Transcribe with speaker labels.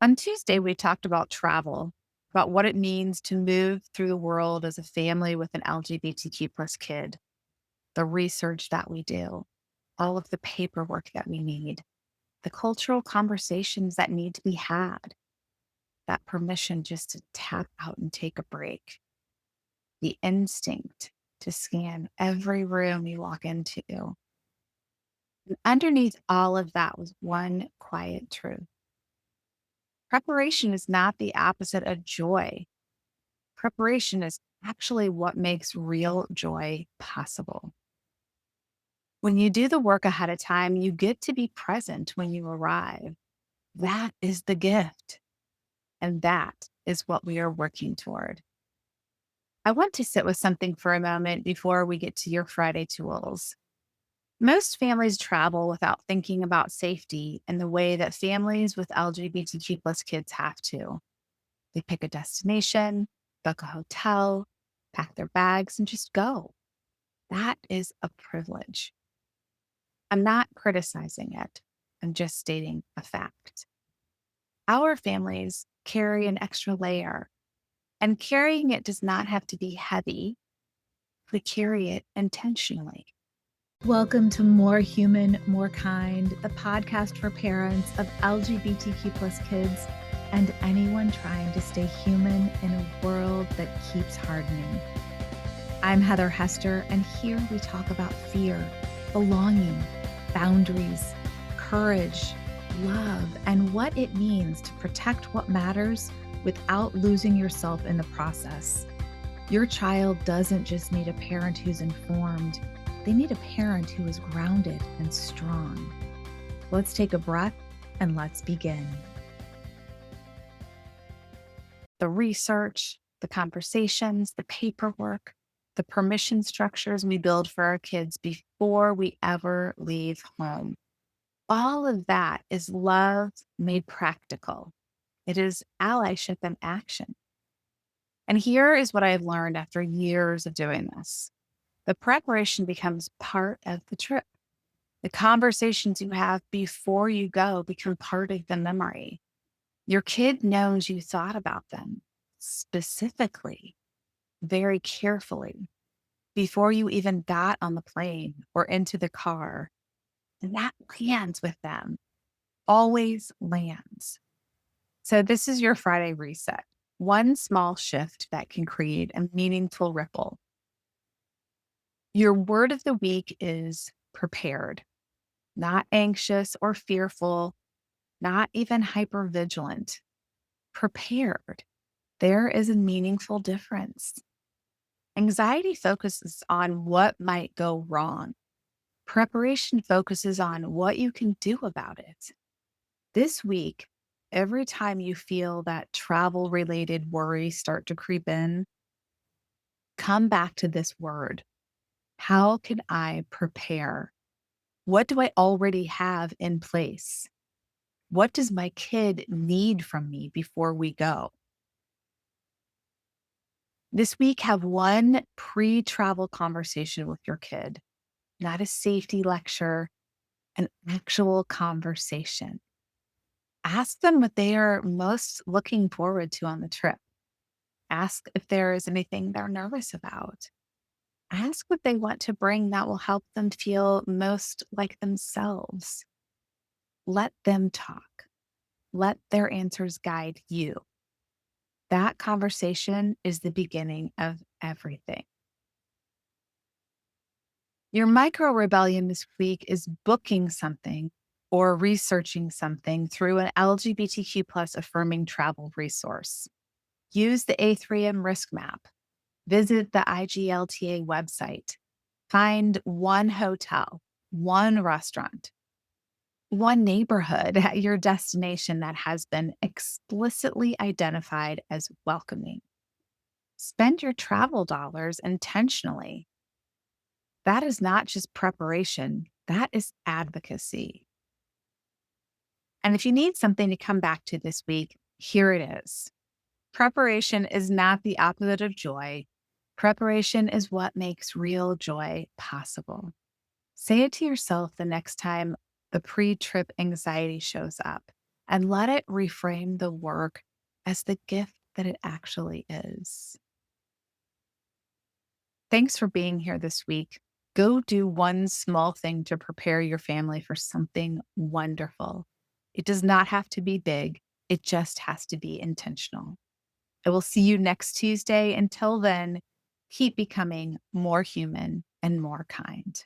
Speaker 1: On Tuesday, we talked about travel, about what it means to move through the world as a family with an LGBTQ plus kid, the research that we do, all of the paperwork that we need, the cultural conversations that need to be had, that permission just to tap out and take a break, the instinct to scan every room you walk into. And underneath all of that was one quiet truth. Preparation is not the opposite of joy. Preparation is actually what makes real joy possible. When you do the work ahead of time, you get to be present when you arrive. That is the gift. And that is what we are working toward. I want to sit with something for a moment before we get to your Friday tools. Most families travel without thinking about safety in the way that families with LGBTQ plus kids have to. They pick a destination, book a hotel, pack their bags, and just go. That is a privilege. I'm not criticizing it. I'm just stating a fact. Our families carry an extra layer, and carrying it does not have to be heavy. We carry it intentionally.
Speaker 2: Welcome to More Human, More Kind, the podcast for parents of LGBTQ plus kids and anyone trying to stay human in a world that keeps hardening. I'm Heather Hester, and here we talk about fear, belonging, boundaries, courage, love, and what it means to protect what matters without losing yourself in the process. Your child doesn't just need a parent who's informed. They need a parent who is grounded and strong. Let's take a breath and let's begin.
Speaker 1: The research, the conversations, the paperwork, the permission structures we build for our kids before we ever leave home. All of that is love made practical. It is allyship in action. And here is what I've learned after years of doing this. The preparation becomes part of the trip. The conversations you have before you go become part of the memory. Your kid knows you thought about them specifically, very carefully, before you even got on the plane or into the car. And that lands with them, always lands. So this is your Friday reset. One small shift that can create a meaningful ripple. Your word of the week is prepared, not anxious or fearful, not even hypervigilant. Prepared. There is a meaningful difference. Anxiety focuses on what might go wrong. Preparation focuses on what you can do about it. This week, every time you feel that travel related worries start to creep in, come back to this word. How can I prepare? What do I already have in place? What does my kid need from me before we go? This week, have one pre travel conversation with your kid, not a safety lecture, an actual conversation. Ask them what they are most looking forward to on the trip. Ask if there is anything they're nervous about. Ask what they want to bring that will help them feel most like themselves. Let them talk. Let their answers guide you. That conversation is the beginning of everything. Your micro rebellion this week is booking something or researching something through an LGBTQ plus affirming travel resource. Use the A3M risk map. Visit the IGLTA website. Find one hotel, one restaurant, one neighborhood at your destination that has been explicitly identified as welcoming. Spend your travel dollars intentionally. That is not just preparation, that is advocacy. And if you need something to come back to this week, here it is. Preparation is not the opposite of joy. Preparation is what makes real joy possible. Say it to yourself the next time the pre-trip anxiety shows up. and let it reframe the work as the gift that it actually is. Thanks for being here this week. Go do one small thing to prepare your family for something wonderful. It does not have to be big, it just has to be intentional. I will see you next Tuesday. Until then, keep becoming more human and more kind.